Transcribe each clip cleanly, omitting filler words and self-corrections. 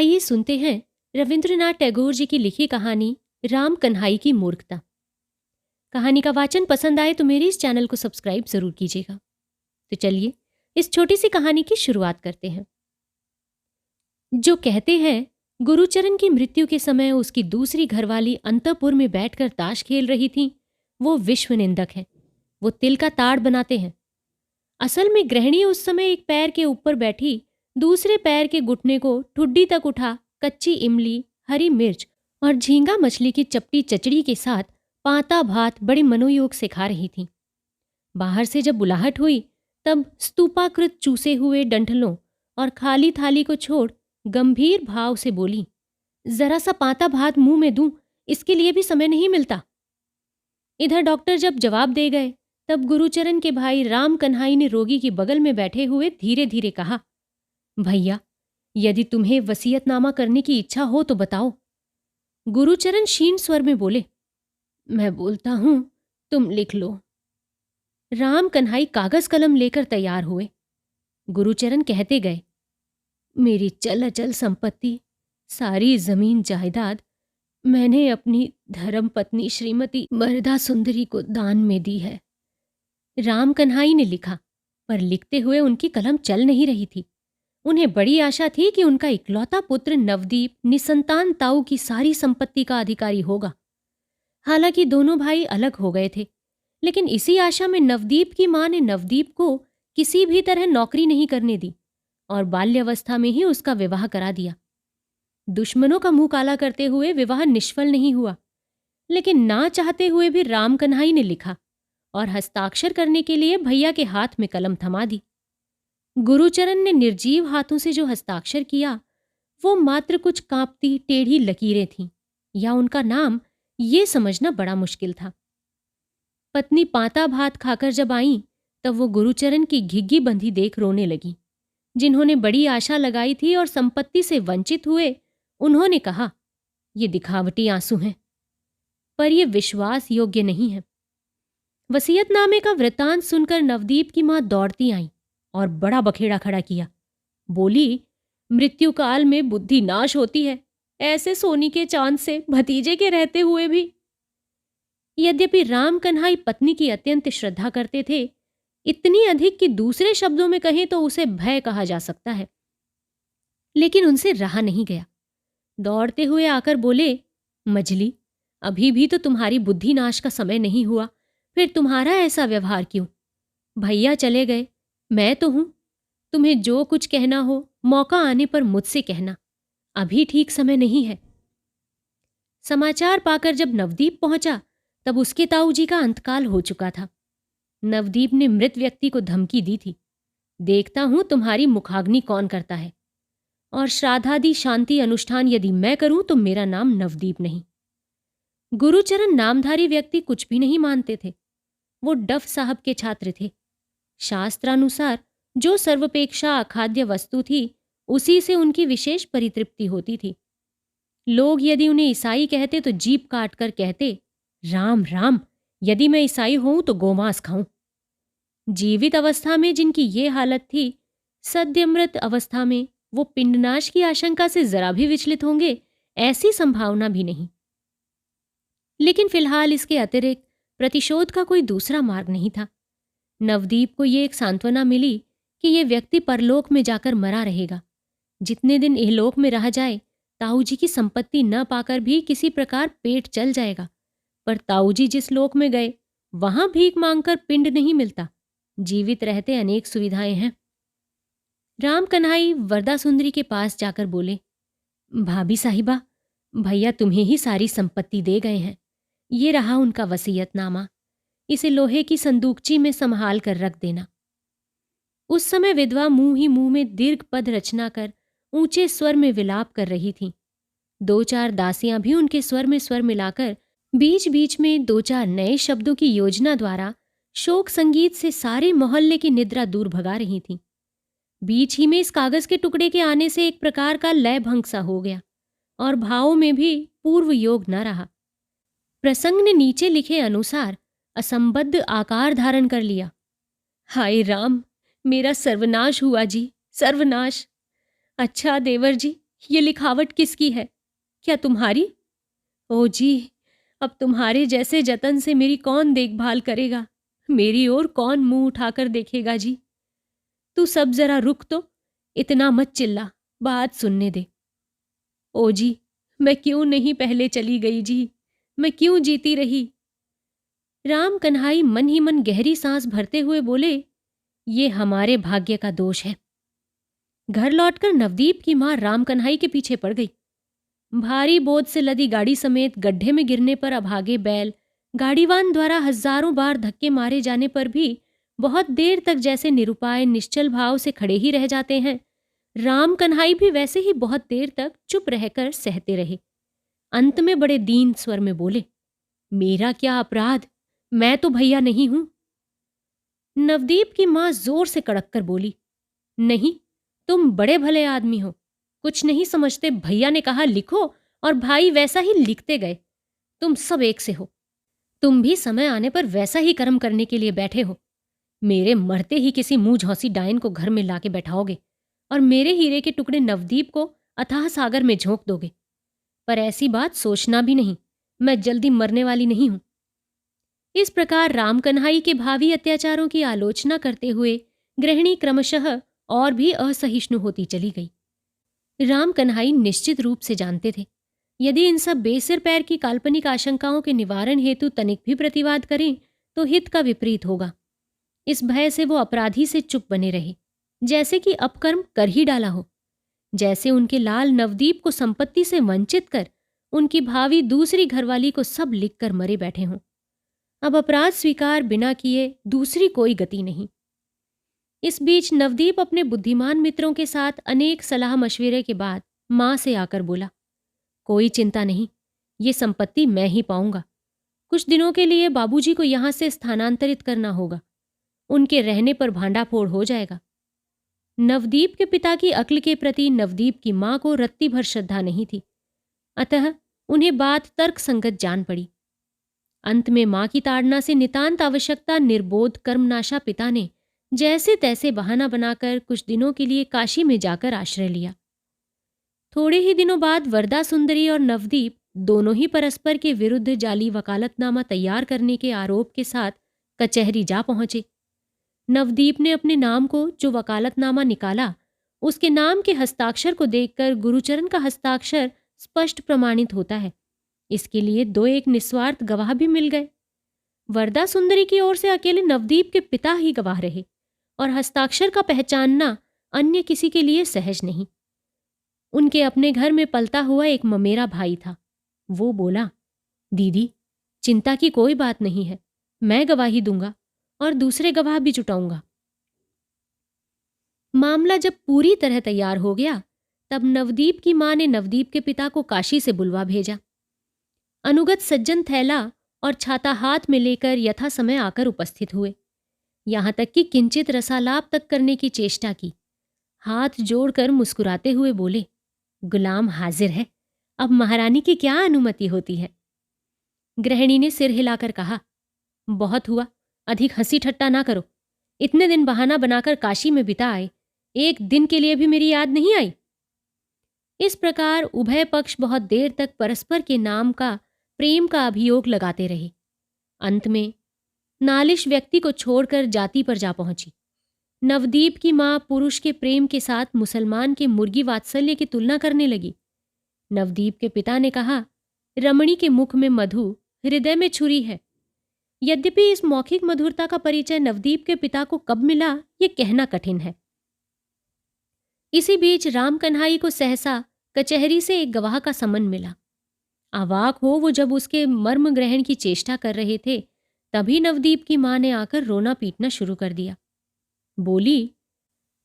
आइए सुनते हैं रविंद्रनाथ टैगोर जी की लिखी कहानी राम कन्हाई की मूर्खता। कहानी का वाचन पसंद आए तो मेरे इस चैनल को सब्सक्राइब जरूर कीजिएगा। तो चलिए इस छोटी सी कहानी की शुरुआत करते हैं। जो कहते हैं गुरुचरण की मृत्यु के समय उसकी दूसरी घरवाली अंतपुर में बैठकर ताश खेल रही थी, वो विश्व निंदक है। वो तिल का ताड़ बनाते हैं। असल में गृहिणी उस समय एक पैर के ऊपर बैठी दूसरे पैर के घुटने को ठुड्डी तक उठा कच्ची इमली, हरी मिर्च और झींगा मछली की चपटी चचड़ी के साथ पांता भात बड़े मनोयोग से खा रही थी। बाहर से जब बुलाहट हुई तब स्तूपाकृत चूसे हुए डंठलों और खाली थाली को छोड़ गंभीर भाव से बोली, जरा सा पांता भात मुंह में दूं, इसके लिए भी समय नहीं मिलता। इधर डॉक्टर जब जवाब दे गए तब गुरुचरण के भाई राम कन्हाई ने रोगी के बगल में बैठे हुए धीरे धीरे कहा, भैया यदि तुम्हें वसीयतनामा करने की इच्छा हो तो बताओ। गुरुचरण क्षीण स्वर में बोले, मैं बोलता हूं, तुम लिख लो। राम कन्हाई कागज कलम लेकर तैयार हुए। गुरुचरण कहते गए, मेरी चल अचल संपत्ति, सारी जमीन जायदाद मैंने अपनी धर्म पत्नी श्रीमती मरदा सुंदरी को दान में दी है। राम कन्हाई ने लिखा, पर लिखते हुए उनकी कलम चल नहीं रही थी। उन्हें बड़ी आशा थी कि उनका इकलौता पुत्र नवदीप निसंतान ताऊ की सारी संपत्ति का अधिकारी होगा। हालांकि दोनों भाई अलग हो गए थे, लेकिन इसी आशा में नवदीप की मां ने नवदीप को किसी भी तरह नौकरी नहीं करने दी और बाल्यावस्था में ही उसका विवाह करा दिया। दुश्मनों का मुंह काला करते हुए विवाह निष्फल नहीं हुआ, लेकिन ना चाहते हुए भी राम कन्हाई ने लिखा और हस्ताक्षर करने के लिए भैया के हाथ में कलम थमा दी। गुरुचरण ने निर्जीव हाथों से जो हस्ताक्षर किया वो मात्र कुछ कांपती टेढ़ी लकीरें थीं, या उनका नाम ये समझना बड़ा मुश्किल था। पत्नी पांता भात खाकर जब आईं तब वो गुरुचरण की घिग्गी बंधी देख रोने लगी। जिन्होंने बड़ी आशा लगाई थी और संपत्ति से वंचित हुए, उन्होंने कहा, ये दिखावटी आंसू हैं, पर यह विश्वास योग्य नहीं है। वसीयतनामे का वृतांत सुनकर नवदीप की मां दौड़ती आई और बड़ा बखेड़ा खड़ा किया। बोली, मृत्यु काल में बुद्धि नाश होती है, ऐसे सोनी के चांद से भतीजे के रहते हुए भी। यद्यपि राम कन्हाई पत्नी की अत्यंत श्रद्धा करते थे, इतनी अधिक कि दूसरे शब्दों में कहें तो उसे भय कहा जा सकता है, लेकिन उनसे रहा नहीं गया। दौड़ते हुए आकर बोले, मजली, अभी भी तो तुम्हारी बुद्धि नाश का समय नहीं हुआ, फिर तुम्हारा ऐसा व्यवहार क्यों? भैया चले गए, मैं तो हूं। तुम्हें जो कुछ कहना हो मौका आने पर मुझसे कहना, अभी ठीक समय नहीं है। समाचार पाकर जब नवदीप पहुंचा तब उसके ताऊ जी का अंतकाल हो चुका था। नवदीप ने मृत व्यक्ति को धमकी दी थी, देखता हूं तुम्हारी मुखाग्नि कौन करता है, और श्राद्धादि शांति अनुष्ठान यदि मैं करूं तो मेरा नाम नवदीप नहीं। गुरुचरण नामधारी व्यक्ति कुछ भी नहीं मानते थे। वो डफ साहब के छात्र थे। शास्त्रानुसार जो सर्वपेक्षा अखाद्य वस्तु थी उसी से उनकी विशेष परितृप्ति होती थी। लोग यदि उन्हें ईसाई कहते तो जीभ काट कर कहते, राम राम, यदि मैं ईसाई हूं तो गोमांस खाऊं। जीवित अवस्था में जिनकी ये हालत थी, सद्यमृत अवस्था में वो पिंडनाश की आशंका से जरा भी विचलित होंगे, ऐसी संभावना भी नहीं। लेकिन फिलहाल इसके अतिरिक्त प्रतिशोध का कोई दूसरा मार्ग नहीं था। नवदीप को ये एक सांत्वना मिली कि ये व्यक्ति परलोक में जाकर मरा रहेगा। जितने दिन इहलोक में रह जाए, ताऊ जी की संपत्ति न पाकर भी किसी प्रकार पेट चल जाएगा, पर ताऊ जी जिस लोक में गए वहां भीख मांगकर पिंड नहीं मिलता। जीवित रहते अनेक सुविधाएं हैं। राम कन्हाई वरदा सुंदरी के पास जाकर बोले, भाभी साहिबा, भैया तुम्हें ही सारी संपत्ति दे गए हैं। ये रहा उनका वसीयतनामा, इसे लोहे की संदूकची में संभाल कर रख देना। उस समय विधवा मुंह ही मुंह में दीर्घ पद रचना कर ऊंचे स्वर में विलाप कर रही थीं। दो चार दासियां भी उनके स्वर में स्वर मिलाकर बीच बीच में दो चार नए शब्दों की योजना द्वारा शोक संगीत से सारे मोहल्ले की निद्रा दूर भगा रही थीं। बीच ही में इस कागज के टुकड़े के आने से एक प्रकार का लय भंग सा हो गया और भावों में भी पूर्व योग न रहा। प्रसंग ने नीचे लिखे अनुसार असंबद्ध आकार धारण कर लिया। हाय राम, मेरा सर्वनाश हुआ जी, सर्वनाश। अच्छा देवर जी, ये लिखावट किसकी है? क्या तुम्हारी? ओ जी, अब तुम्हारे जैसे जतन से मेरी कौन देखभाल करेगा? मेरी ओर कौन मुंह उठाकर देखेगा जी? तू सब जरा रुक तो, इतना मत चिल्ला, बात सुनने दे। ओ जी, मैं क्यों नहीं पहले चली गई जी? मैं क्यों जीती रही? राम कन्हाई मन ही मन गहरी सांस भरते हुए बोले, ये हमारे भाग्य का दोष है। घर लौटकर नवदीप की मां राम कन्हाई के पीछे पड़ गई। भारी बोझ से लदी गाड़ी समेत गड्ढे में गिरने पर अभागे बैल, गाड़ीवान द्वारा हजारों बार धक्के मारे जाने पर भी बहुत देर तक जैसे निरुपाय निश्चल भाव से खड़े ही रह जाते हैं, राम कन्हाई भी वैसे ही बहुत देर तक चुप रहकर सहते रहे। अंत में बड़े दीन स्वर में बोले, मेरा क्या अपराध? मैं तो भैया नहीं हूं। नवदीप की मां जोर से कड़क कर बोली, नहीं, तुम बड़े भले आदमी हो, कुछ नहीं समझते। भैया ने कहा लिखो और भाई वैसा ही लिखते गए। तुम सब एक से हो। तुम भी समय आने पर वैसा ही कर्म करने के लिए बैठे हो। मेरे मरते ही किसी मुंह झौंसी डायन को घर में लाके बैठाओगे और मेरे हीरे के टुकड़े नवदीप को अथाह सागर में झोंक दोगे। पर ऐसी बात सोचना भी नहीं, मैं जल्दी मरने वाली नहीं हूं। इस प्रकार राम कन्हाई के भावी अत्याचारों की आलोचना करते हुए गृहिणी क्रमशः और भी असहिष्णु होती चली गई। राम कन्हाई निश्चित रूप से जानते थे, यदि इन सब बेसिर पैर की काल्पनिक आशंकाओं के निवारण हेतु तनिक भी प्रतिवाद करें तो हित का विपरीत होगा। इस भय से वो अपराधी से चुप बने रहे, जैसे कि अपकर्म कर ही डाला हो। जैसे उनके लाल नवदीप को संपत्ति से वंचित कर उनकी भावी दूसरी घरवाली को सब लिख कर मरे बैठे हों। अब अपराध स्वीकार बिना किए दूसरी कोई गति नहीं। इस बीच नवदीप अपने बुद्धिमान मित्रों के साथ अनेक सलाह मशविरे के बाद मां से आकर बोला, कोई चिंता नहीं, ये संपत्ति मैं ही पाऊंगा। कुछ दिनों के लिए बाबूजी को यहां से स्थानांतरित करना होगा। उनके रहने पर भांडाफोड़ हो जाएगा। नवदीप के पिता की अक्ल के प्रति नवदीप की मां को रत्ती भर श्रद्धा नहीं थी, अतः उन्हें बात तर्क संगत जान पड़ी। अंत में मां की ताड़ना से नितांत आवश्यकता निर्बोध कर्मनाशा पिता ने जैसे तैसे बहाना बनाकर कुछ दिनों के लिए काशी में जाकर आश्रय लिया। थोड़े ही दिनों बाद वरदा सुंदरी और नवदीप दोनों ही परस्पर के विरुद्ध जाली वकालतनामा तैयार करने के आरोप के साथ कचहरी जा पहुंचे। नवदीप ने अपने नाम को जो वकालतनामा निकाला, उसके नाम के हस्ताक्षर को देखकर गुरुचरण का हस्ताक्षर स्पष्ट प्रमाणित होता है। इसके लिए दो एक निस्वार्थ गवाह भी मिल गए। वरदा सुंदरी की ओर से अकेले नवदीप के पिता ही गवाह रहे और हस्ताक्षर का पहचानना अन्य किसी के लिए सहज नहीं। उनके अपने घर में पलता हुआ एक ममेरा भाई था। वो बोला, दीदी, चिंता की कोई बात नहीं है, मैं गवाही दूंगा और दूसरे गवाह भी जुटाऊंगा। मामला जब पूरी तरह तैयार हो गया, तब नवदीप की मां ने नवदीप के पिता को काशी से बुलवा भेजा। अनुगत सज्जन थैला और छाता हाथ में लेकर यथा समय आकर उपस्थित हुए। यहां तक कि किंचित रसालाप तक करने की चेष्टा की। हाथ जोड़कर मुस्कुराते हुए बोले, गुलाम हाजिर है, अब महारानी की क्या अनुमति होती है? गृहिणी ने सिर हिलाकर कहा, बहुत हुआ, अधिक हंसी ठट्टा ना करो। इतने दिन बहाना बनाकर काशी में बिता आए, एक दिन के लिए भी मेरी याद नहीं आई। इस प्रकार उभय पक्ष बहुत देर तक परस्पर के नाम का प्रेम का अभियोग लगाते रहे। अंत में नालिश व्यक्ति को छोड़कर जाति पर जा पहुंची। नवदीप की मां पुरुष के प्रेम के साथ मुसलमान के मुर्गी वात्सल्य की तुलना करने लगी। नवदीप के पिता ने कहा, रमणी के मुख में मधु, हृदय में छुरी है। यद्यपि इस मौखिक मधुरता का परिचय नवदीप के पिता को कब मिला, ये कहना कठिन है। इसी बीच राम कन्हाई को सहसा कचहरी से एक गवाह का समन मिला। अवाक हो वो जब उसके मर्म ग्रहण की चेष्टा कर रहे थे, तभी नवदीप की मां ने आकर रोना पीटना शुरू कर दिया। बोली,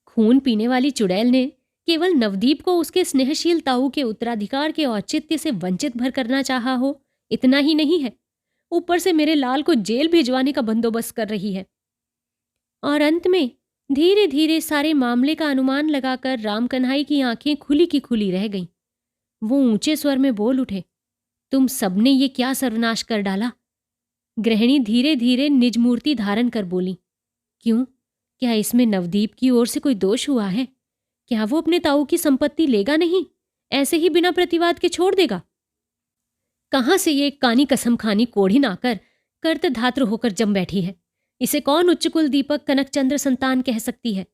खून पीने वाली चुड़ैल ने केवल नवदीप को उसके स्नेहशील ताऊ के उत्तराधिकार के औचित्य से वंचित भर करना चाहा हो, इतना ही नहीं है, ऊपर से मेरे लाल को जेल भिजवाने का बंदोबस्त कर रही है। और अंत में धीरे धीरे सारे मामले का अनुमान लगाकर राम कन्हाई की आंखें खुली की खुली रह गईं। वो ऊंचे स्वर में बोल उठे, तुम सबने ये क्या सर्वनाश कर डाला? गृहिणी धीरे धीरे निज मूर्ति धारण कर बोली, क्यों, क्या इसमें नवदीप की ओर से कोई दोष हुआ है? क्या वो अपने ताऊ की संपत्ति लेगा नहीं? ऐसे ही बिना प्रतिवाद के छोड़ देगा? कहां से ये कानी कसम खानी कोढ़िन आकर कर्त धात्र होकर जम बैठी है? इसे कौन उच्च कुल दीपक कनकचंद्र संतान कह सकती है?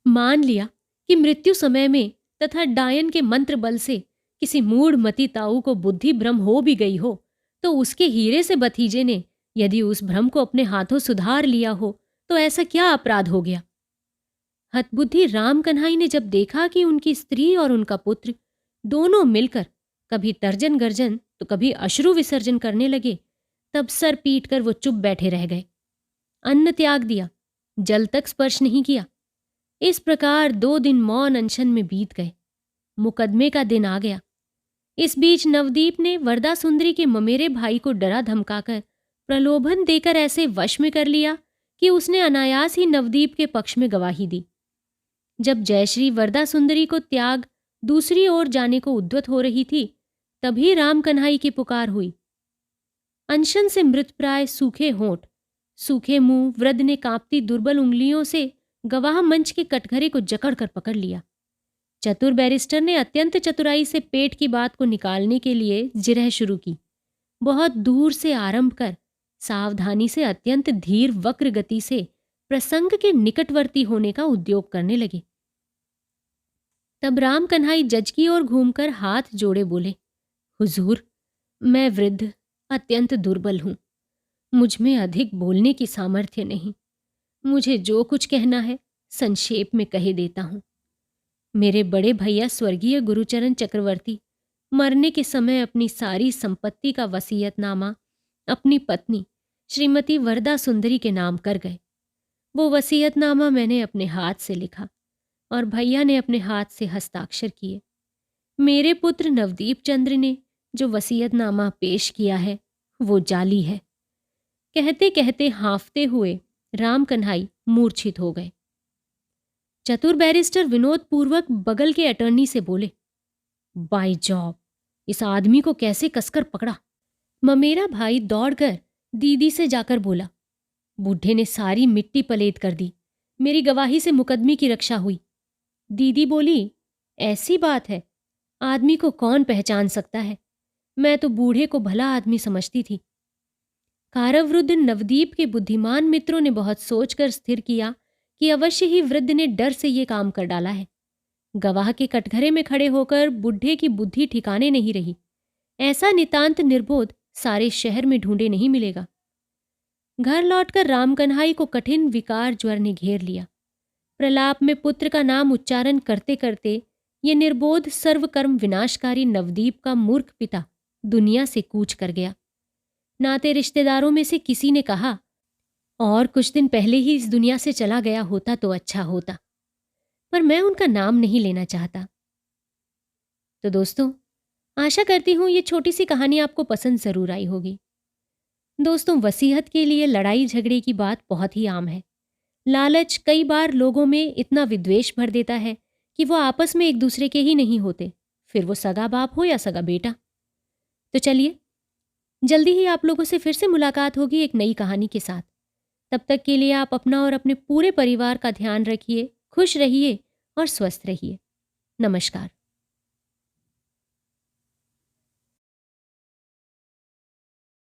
मान लिया कि मृत्यु समय में तथा डायन के मंत्र बल से किसी मूढ़ मती ताऊ को बुद्धि भ्रम हो भी गई हो, तो उसके हीरे से भतीजे ने यदि उस भ्रम को अपने हाथों सुधार लिया हो, तो ऐसा क्या अपराध हो गया? हतबुद्धि राम कन्हाई ने जब देखा कि उनकी स्त्री और उनका पुत्र दोनों मिलकर कभी तर्जन गर्जन तो कभी अश्रु विसर्जन करने लगे, तब सर पीट कर वो चुप बैठे रह गए। अन्न त्याग दिया, जल तक स्पर्श नहीं किया। इस प्रकार 2 दिन मौन अनशन में बीत गए। मुकदमे का दिन आ गया। इस बीच नवदीप ने वरदा सुंदरी के ममेरे भाई को डरा धमकाकर प्रलोभन देकर ऐसे वश में कर लिया कि उसने अनायास ही नवदीप के पक्ष में गवाही दी। जब जयश्री वरदा सुंदरी को त्याग दूसरी ओर जाने को उद्यत हो रही थी, तभी राम कन्हाई की पुकार हुई। अनशन से मृतप्राय सूखे होंठ, सूखे मुंह वृद्ध ने कांपती दुर्बल उंगलियों से गवाह मंच के कटघरे को जकड़कर पकड़ लिया। चतुर बैरिस्टर ने अत्यंत चतुराई से पेट की बात को निकालने के लिए जिरह शुरू की। बहुत दूर से आरंभ कर सावधानी से अत्यंत धीर वक्र गति से प्रसंग के निकटवर्ती होने का उद्योग करने लगे। तब राम कन्हाई जज की ओर घूमकर हाथ जोड़े बोले, हुजूर, मैं वृद्ध अत्यंत दुर्बल हूं। मुझ में अधिक बोलने की सामर्थ्य नहीं। मुझे जो कुछ कहना है संक्षेप में कहे देता हूं। मेरे बड़े भैया स्वर्गीय गुरुचरण चक्रवर्ती मरने के समय अपनी सारी संपत्ति का वसीयतनामा अपनी पत्नी श्रीमती वरदा सुंदरी के नाम कर गए। वो वसीयतनामा मैंने अपने हाथ से लिखा और भैया ने अपने हाथ से हस्ताक्षर किए। मेरे पुत्र नवदीप चंद्र ने जो वसीयतनामा पेश किया है वो जाली है। कहते कहते हांफते हुए राम कन्हाई मूर्छित हो गए। चतुर बैरिस्टर विनोद पूर्वक बगल के अटर्नी से बोले, बाय जॉब, इस आदमी को कैसे कसकर पकड़ा? ममेरा भाई दौड़कर दीदी से जाकर बोला, बूढ़े ने सारी मिट्टी पलेद कर दी। मेरी गवाही से मुकदमे की रक्षा हुई। दीदी बोली, ऐसी बात है, आदमी को कौन पहचान सकता है? मैं तो बूढ़े को भला आदमी समझती थी। कारावृद्ध नवदीप के बुद्धिमान मित्रों ने बहुत सोचकर स्थिर किया कि अवश्य ही वृद्ध ने डर से ये काम कर डाला है। गवाह के कटघरे में खड़े होकर बुढ़े की बुद्धि ठिकाने नहीं रही। ऐसा नितांत निर्बोध सारे शहर में ढूंढे नहीं मिलेगा। घर लौटकर राम कन्हाई को कठिन विकार ज्वर ने घेर लिया। प्रलाप में पुत्र का नाम उच्चारण करते करते ये निर्बोध सर्वकर्म विनाशकारी नवदीप का मूर्ख पिता दुनिया से कूच कर गया। नाते रिश्तेदारों में से किसी ने कहा, और कुछ दिन पहले ही इस दुनिया से चला गया होता तो अच्छा होता, पर मैं उनका नाम नहीं लेना चाहता। तो दोस्तों, आशा करती हूं ये छोटी सी कहानी आपको पसंद जरूर आई होगी। दोस्तों, वसीयत के लिए लड़ाई झगड़े की बात बहुत ही आम है। लालच कई बार लोगों में इतना विद्वेष भर देता है कि वो आपस में एक दूसरे के ही नहीं होते, फिर वो सगा बाप हो या सगा बेटा। तो चलिए, जल्दी ही आप लोगों से फिर से मुलाकात होगी एक नई कहानी के साथ। तब तक के लिए आप अपना और अपने पूरे परिवार का ध्यान रखिए, खुश रहिए और स्वस्थ रहिए। नमस्कार।